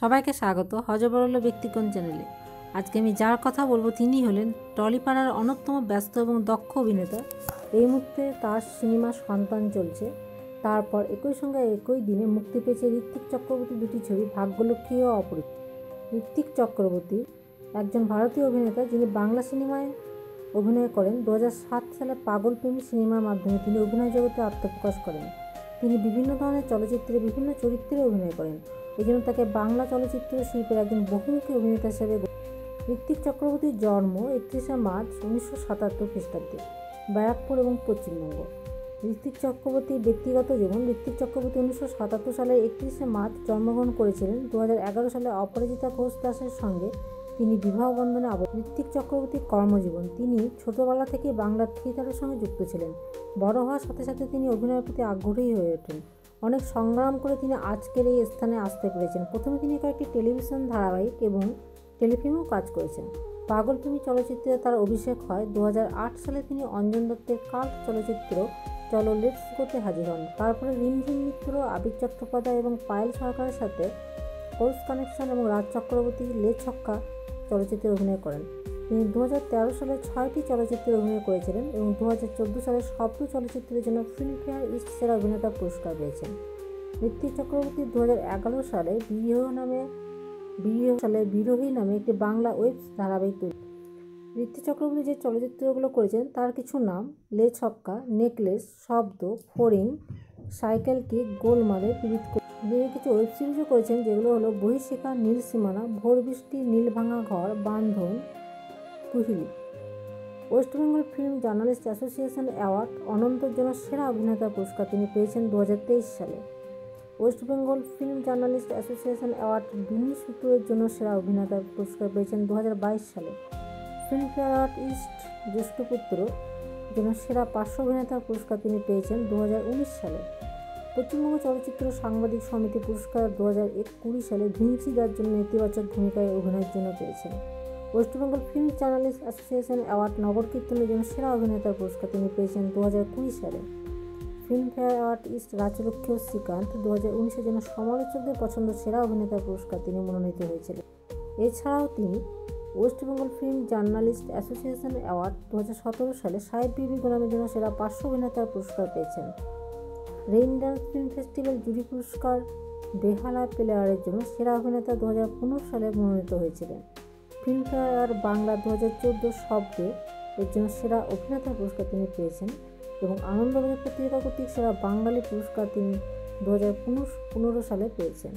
সবাইকে স্বাগত হজবরল ব্যক্তিগণ চ্যানেলে। আজকে আমি যার কথা বলবো তিনি হলেন টলিপাড়ার অন্যতম ব্যস্ত এবং দক্ষ অভিনেতা। এই মুহূর্তে তার সিনেমা সন্তান চলছে। তারপর একই সঙ্গে একই দিনে মুক্তি পেয়েছে ঋত্বিক চক্রবর্তী দুটি ছবি, ভাগ্যলক্ষ্মী ও অপরিচিত। ঋত্বিক চক্রবর্তী একজন ভারতীয় অভিনেতা যিনি বাংলা সিনেমায় অভিনয় করেন। 2007 সালে পাগল প্রেমী সিনেমার মাধ্যমে তিনি অভিনয় জগতে আত্মপ্রকাশ করেন। তিনি বিভিন্ন ধরনের চলচ্চিত্রে বিভিন্ন চরিত্রে অভিনয় করেন। এই জন্য তাকে বাংলা চলচ্চিত্র শিল্পের একজন বহুমুখী অভিনেতা হিসেবে। ঋত্বিক চক্রবর্তীর জন্ম 31শে মার্চ 1977 খ্রিস্টাব্দে ব্যারাকপুর এবং পশ্চিমবঙ্গ। ঋত্বিক চক্রবর্তীর ব্যক্তিগত জীবন। ঋত্বিক চক্রবর্তী 1977 সালের 31শে মার্চ জন্মগ্রহণ করেছিলেন। 2011 সালে অপরাজিতা ঘোষ দাসের সঙ্গে তিনি বিবাহ বন্ধনে আবদ্ধ। ঋত্বিক চক্রবর্তীর কর্মজীবন। তিনি ছোটবেলা থেকে বাংলার থিয়েটারের সঙ্গে যুক্ত ছিলেন। বড় হওয়ার সাথে সাথে তিনি অভিনয়ের প্রতি আগ্রহী হয়ে ওঠেন। অনেক সংগ্রাম করে তিনি আজকের এই স্থানে আসতে পেরেছেন। প্রথমে তিনি কয়েকটি টেলিভিশন ধারাবাহিক এবং টেলিফিল্মেও কাজ করেছেন। পাগল প্রেমী চলচ্চিত্রে তার অভিষেক হয়। 2008 সালে তিনি অঞ্জন দত্তের কাল্ট চলচ্চিত্র চলো লেটস গোতে হাজির হন। তারপরে রিমঝিম মিত্র, আবির চট্টোপাধ্যায় এবং পায়েল সরকারের সাথে কোর্স কানেকশন এবং রাজ চক্রবর্তীর লে ছক্কা চলচ্চিত্রে অভিনয় করেন। তিনি 2013 সালে 6টি চলচ্চিত্রে অভিনয় করেছিলেন এবং 2014 সালে শব্দ চলচ্চিত্রের জন্য ফিল্মফেয়ার ইস্ট সেরা অভিনেতা পুরস্কার পেয়েছেন। ঋত্বিক চক্রবর্তী 2011 সালে বিরোহী নামে একটি বাংলা ওয়েব ধারাবাহিক তৈরি। ঋত্বিক চক্রবর্তী যে চলচ্চিত্রগুলো করেছেন তার কিছু নাম: লে ছক্কা, নেকলেস, শব্দ, ফড়িং, সাইকেল কিক, গোলমালে, পীড়িত। তিনি কিছু ওয়েব সিরিজও করেছেন যেগুলো হলো বহিঃশিখা, নীল সীমানা, ভোর বৃষ্টি, Neel Bhanga Ghor, Bandhan, Kuhili. West Bengal film journalist association award অনন্তর জন্য সেরা অভিনেতা পুরস্কার তিনি পেয়েছেন 2023 সালে। West Bengal film journalist association award Bini সুতুরের জন্য সেরা অভিনেতা পুরস্কার পেয়েছেন 2022 সালে। ফিল্মফেয়ার অ্যাওয়ার্ড ইস্ট জ্যেষ্ঠপুত্র জন্য সেরা পার্শ্ব অভিনেতা পুরস্কার তিনি পেয়েছেন 2019 সালে। পশ্চিমবঙ্গ চলচ্চিত্র সাংবাদিক সমিতি পুরস্কার 2020 সালে ভিঞ্চি দার জন্য নেতিবাচক ভূমিকায় অভিনয়ের জন্য পেয়েছেন। West Bengal film journalist association award নগর কীর্তনের জন্য সেরা অভিনেতার পুরস্কার তিনি পেয়েছেন 2020 সালে। ফিল্মফেয়ার অ্যাওয়ার্ড ইস্ট রাজলক্ষ্মী ও শ্রীকান্ত 2019-এর জন্য সমালোচকদের পছন্দ সেরা অভিনেতার পুরস্কার তিনি মনোনীত হয়েছিলেন। এছাড়াও তিনি West Bengal film journalist association award 2017 সালে সাহেব বিবি গোলামের জন্য সেরা পার্শ্ব অভিনেতার পুরস্কার পেয়েছেন। রেইন ড্যান্স ফিল্ম ফেস্টিভ্যাল জুরি পুরস্কার বেহালা প্লেয়ারের জন্য সেরা অভিনেতা 2015 সালে মনোনীত হয়েছিলেন। ফিল্মফেয়ার অ্যাওয়ার্ড বাংলা 2014 শব্দে এর জন্য সেরা অভিনেতার পুরস্কার তিনি পেয়েছেন এবং আনন্দবাজার পত্রিকা কর্তৃক সেরা বাঙালি পুরস্কার তিনি 2015 সালে পেয়েছেন।